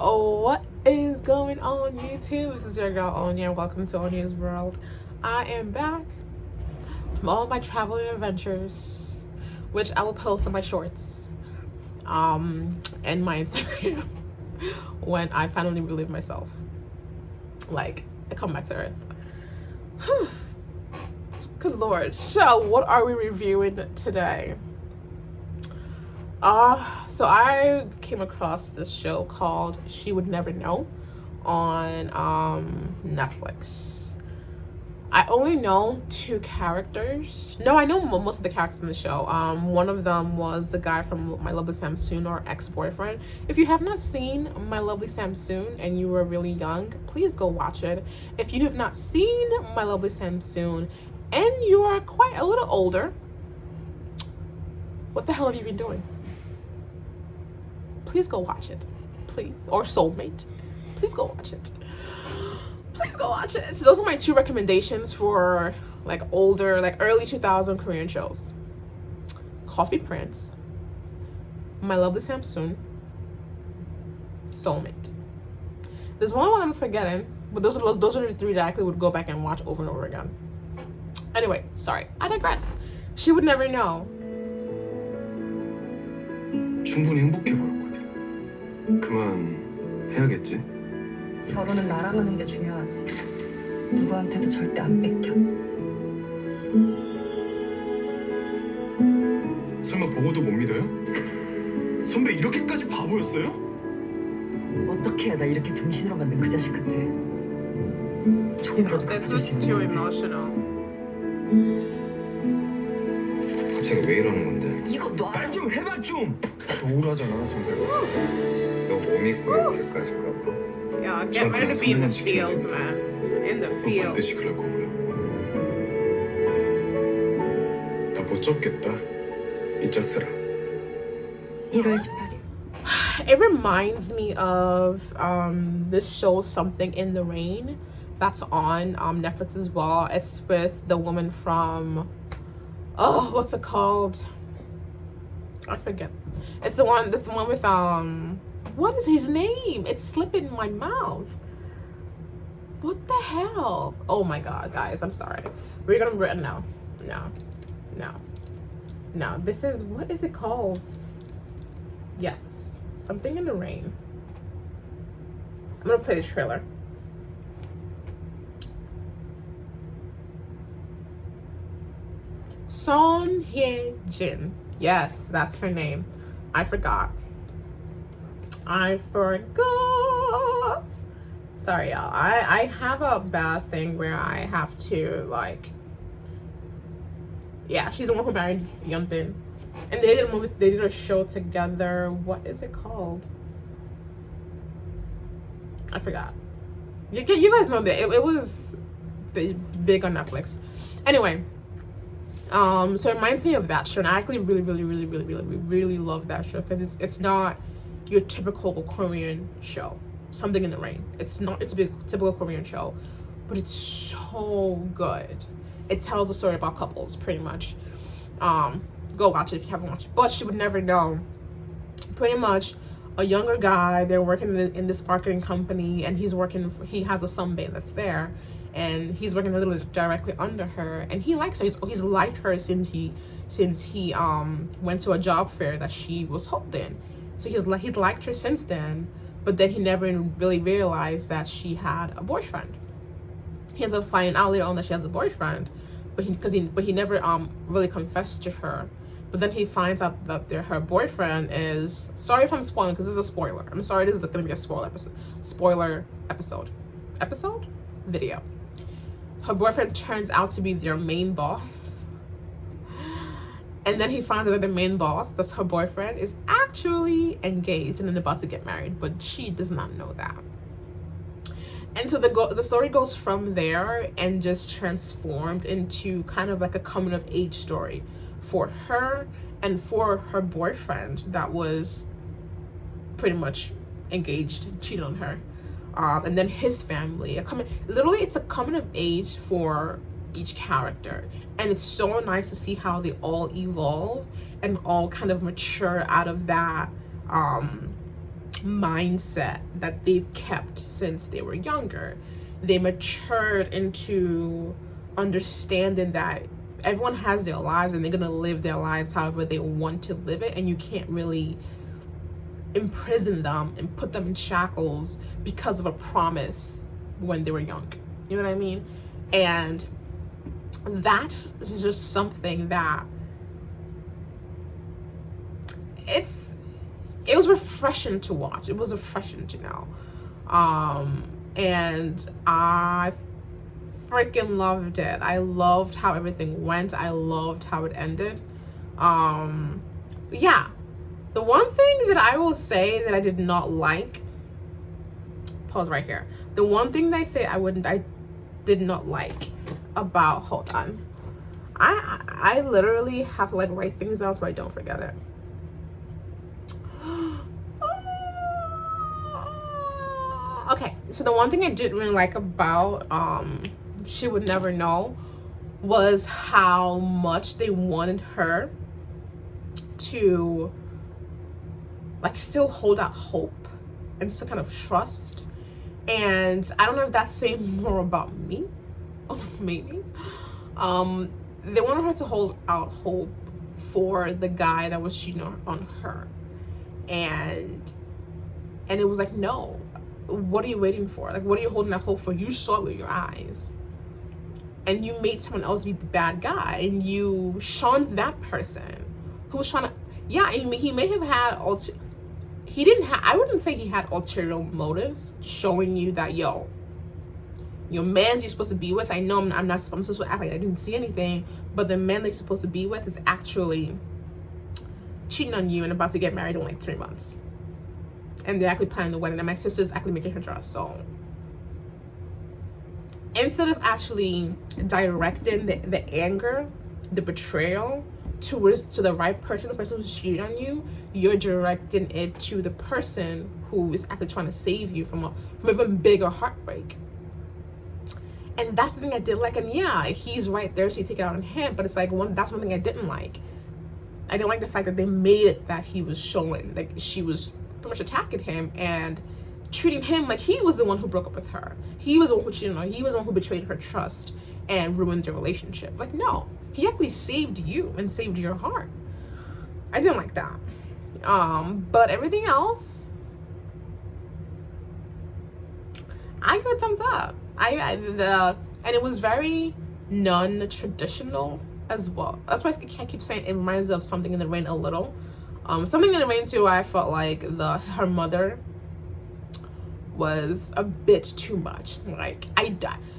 Oh, what is going on YouTube? This is your girl Onya. Welcome to Onye'sWorld. I am back from all my traveling adventures, which I will post on my shorts, and my Instagram when I finally relive myself. Like, I come back to Earth. Good Lord. So, what are we reviewing today? So I came across this show called She Would Never Know on Netflix. I only know two characters. No, I know most of the characters in the show. One of them was the guy from My Lovely Sam Soon, or ex-boyfriend. If you have not seen My Lovely Sam Soon and you were really young, please go watch it. If you have not seen My Lovely Sam Soon and you are quite a little older, what the hell have you been doing? Please go watch it, please. Or Soulmate, please go watch it. Please go watch it. So those are my two recommendations for like older, like early 2000 Korean shows. Coffee Prince, My Lovely Sam Soon, Soulmate. There's one I'm forgetting, but those are the three that I actually would go back and watch over and over again. Anyway, sorry, I digress. She Would Never Know. 충분히 행복해 보였거든. 그만 해야겠지. 결혼은 나랑 하는 게 중요하지. 누구한테도 절대 안 뺏겨. 설마 보고도 못 믿어요? 선배 이렇게까지 바보였어요? 어떻게 해야 나 이렇게 등신으로 만든 그 자식 같아. 조금이라도 This 바꿔줄 수 was too 있는 emotional. 갑자기 왜 이러는 건데? 이거 놔. 말 좀 해봐 좀! 우울하잖아 선배가. 너 못 믿고 이렇게까지 가고? Yeah, get ready to be in the fields, man. In the 너 fields. 반드시 그럴 거고요. 나 못 잡겠다. 이 짝사랑. 1월 18일. It reminds me of this show Something in the Rain that's on Netflix as well. It's with the woman from, oh, what's it called? I forget. It's the one with what is his name? It's slipping my mouth. What the hell? Oh my god, guys, I'm sorry. We're gonna no. This is, what is it called? Yes, Something in the Rain. I'm gonna play the trailer. Son Hye-jin. Yes, that's her name. I forgot. Sorry, y'all. I have a bad thing where I have to, like, yeah, she's the one who married Yeonbin. And they did a movie, they did a show together. What is it called? I forgot. You guys know that it was big on Netflix. Anyway, so it reminds me of that show, and I actually really love that show because it's not your typical Korean show. Something in the Rain. It's not. It's a big typical Korean show, but it's so good. It tells a story about couples, pretty much. Go watch it if you haven't watched it. But She Would Never Know. Pretty much, a younger guy. They're working in this marketing company, and he has a sunbae that's there, and he's working a little directly under her, and he likes her. He's liked her since he went to a job fair that she was holding. So he'd liked her since then, but then he never really realized that she had a boyfriend. He ends up finding out later on that she has a boyfriend, but he never really confessed to her. But then he finds out that her boyfriend is, sorry if I'm spoiling because this is a spoiler. I'm sorry, this is going to be a spoiler episode video. Her boyfriend turns out to be their main boss. And then he finds out that the main boss, that's her boyfriend, is actually engaged and about to get married, but she does not know that. And so the story goes from there and just transformed into kind of like a coming of age story for her and for her boyfriend that was pretty much engaged and cheated on her. And then his family. Literally, it's a coming of age for each character, and it's so nice to see how they all evolve and all kind of mature out of that mindset that they've kept since they were younger. They matured into understanding that everyone has their lives and they're gonna live their lives however they want to live it, and you can't really imprison them and put them in shackles because of a promise when they were young. You know what I mean? And that's just something that it was refreshing to watch. It was refreshing to know. And I freaking loved it. I loved how everything went. I loved how it ended. Yeah. The one thing that I will say that I did not like, pause right here. The one thing that I did not like about, hold on. I literally have to like write things down so I don't forget it. Okay, so the one thing I didn't really like about She Would Never Know was how much they wanted her to like still hold out hope and still kind of trust. And I don't know if that's saying more about me, or maybe. They wanted her to hold out hope for the guy that was cheating on her. And it was like, no, what are you waiting for? Like, what are you holding out hope for? You saw it with your eyes. And you made someone else be the bad guy. And you shunned that person who was trying to, yeah, I mean, he may have had, I wouldn't say he had ulterior motives, showing you that, yo, your man you're supposed to be with, I know I'm supposed to act like I didn't see anything, but the man that you're supposed to be with is actually cheating on you and about to get married in like 3 months. And they're actually planning the wedding, and my sister's actually making her dress. So instead of actually directing the anger, the betrayal to the right person, the person who's cheating on you, you're directing it to the person who is actually trying to save you from even bigger heartbreak. And that's the thing I didn't like. And yeah, he's right there, so you take it out on him. But it's like, that's one thing I didn't like. I didn't like the fact that they made it that he was showing, like, she was pretty much attacking him and treating him like he was the one who broke up with her. He was the one who cheated on her. He was the one who betrayed her trust and ruined their relationship. Like, no, he actually saved you and saved your heart. I didn't like that. But everything else, I give a thumbs up. And it was very non-traditional as well. That's why I keep saying it reminds me of Something in the Rain a little. Something in the Rain too, I felt like her mother was a bit too much. Like,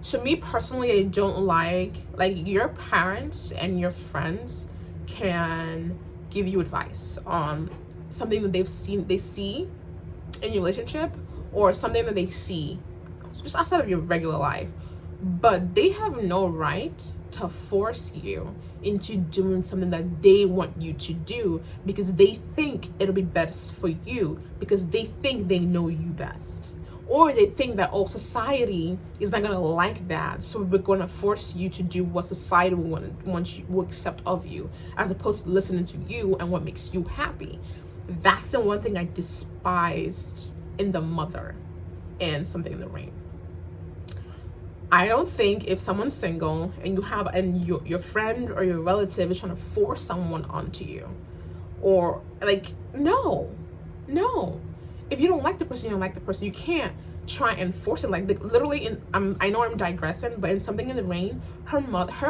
so me personally, I don't like your parents and your friends can give you advice on something that they see in your relationship, or something that they see just outside of your regular life, but they have no right to force you into doing something that they want you to do because they think it'll be best for you, because they think they know you best, or they think that, oh, society is not gonna like that, so we're gonna force you to do what society will accept of you, as opposed to listening to you and what makes you happy. That's the one thing I despised in the mother and Something in the Rain. I don't think if someone's single and your friend or your relative is trying to force someone onto you, or like, no. If you don't like the person, you don't like the person. You can't try and force it. Like, literally, I know I'm digressing, but in Something in the Rain, her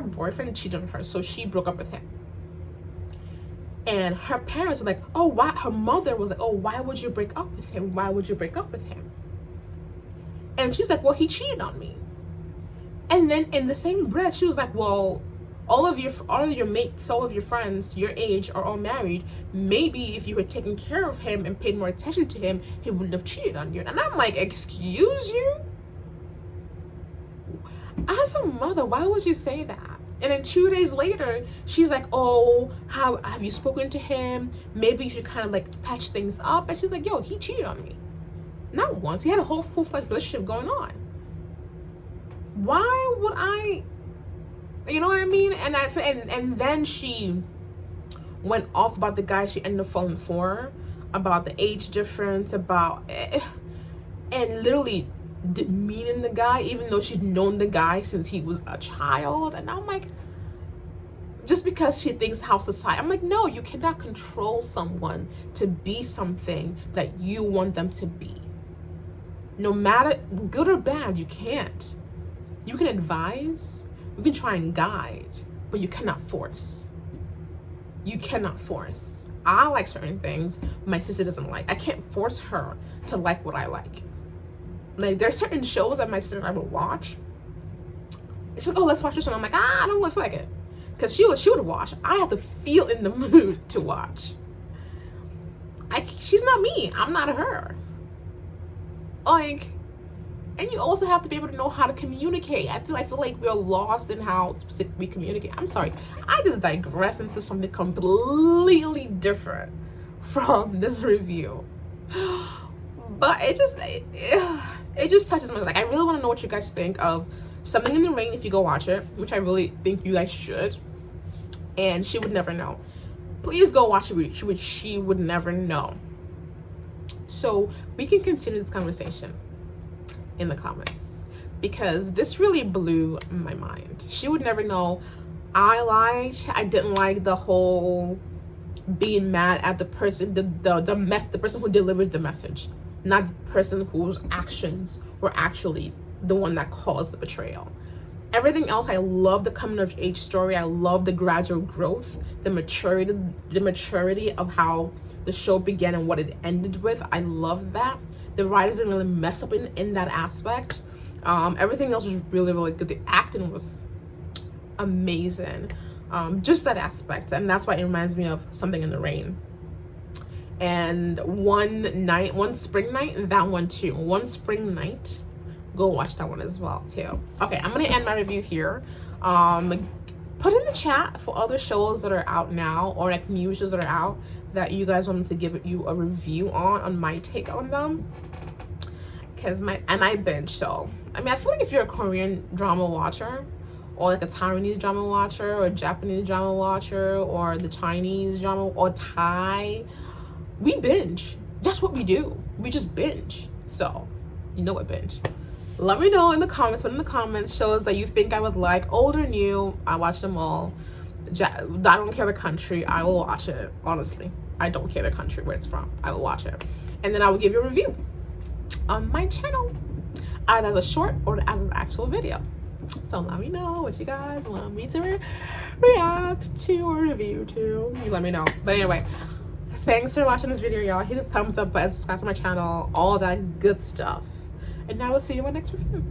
boyfriend cheated on her, so she broke up with him. And her parents were like, oh, why? Her mother was like, oh, why would you break up with him? Why would you break up with him? And she's like, well, he cheated on me. And then in the same breath, she was like, well, all of your mates, all of your friends your age are all married. Maybe if you had taken care of him and paid more attention to him, he wouldn't have cheated on you. And I'm like, excuse you? As a mother, why would you say that? And then 2 days later, she's like, oh, how have you spoken to him? Maybe you should kind of like patch things up. And she's like, yo, he cheated on me. Not once. He had a whole full-fledged relationship going on. Why would I, you know what I mean? And then she went off about the guy she ended up falling for. about the age difference, about and literally demeaning the guy, even though she'd known the guy since he was a child. And I'm like, just because she thinks how society, I'm like, no, you cannot control someone to be something that you want them to be. No matter good or bad, you can't. You can advise, you can try and guide, but you cannot force. You cannot force. I like certain things my sister doesn't like. I can't force her to like what I like. Like, there are certain shows that my sister and I would watch. It's like, oh, let's watch this one. I'm like, I don't really feel like it. Because she would watch. I have to feel in the mood to watch. She's not me. I'm not her. Like, and you also have to be able to know how to communicate. I feel like we're lost in how we communicate. I'm sorry. I just digress into something completely different from this review. But it just touches me. Like, I really want to know what you guys think of Something in the Rain if you go watch it, which I really think you guys should. And She Would Never Know. Please go watch it, which She Would Never Know. So we can continue this conversation in the comments, because this really blew my mind. She Would Never Know. I didn't like the whole being mad at the person, the person who delivered the message, not the person whose actions were actually the one that caused the betrayal. Everything else, I love the coming of age story. I love the gradual growth, the maturity of how the show began and what it ended with. I love that. The writers didn't really mess up in that aspect. Everything else was really, really good. The acting was amazing. Just that aspect, and that's why it reminds me of Something in the Rain. And one spring night, that one too. One spring night, go watch that one as well too. Okay, I'm gonna end my review here. Put in the chat for other shows that are out now, or like new shows that are out that you guys want me to give you a review on my take on them. Because I binge, so I mean, I feel like if you're a Korean drama watcher, or like a Taiwanese drama watcher, or a Japanese drama watcher, or the Chinese drama, or Thai, we binge. That's what we do. We just binge. So you know what binge. Let me know in the comments. Put in the comments shows that you think I would like, old or new. I watch them all. I don't care the country. I will watch it. Honestly, I don't care the country where it's from. I will watch it, and then I will give you a review on my channel, either as a short or as an actual video. So let me know what you guys want me to react to or review to. You let me know. But anyway, thanks for watching this video, y'all. Hit the thumbs up button, subscribe to my channel, all that good stuff. And now we'll see you in my next review.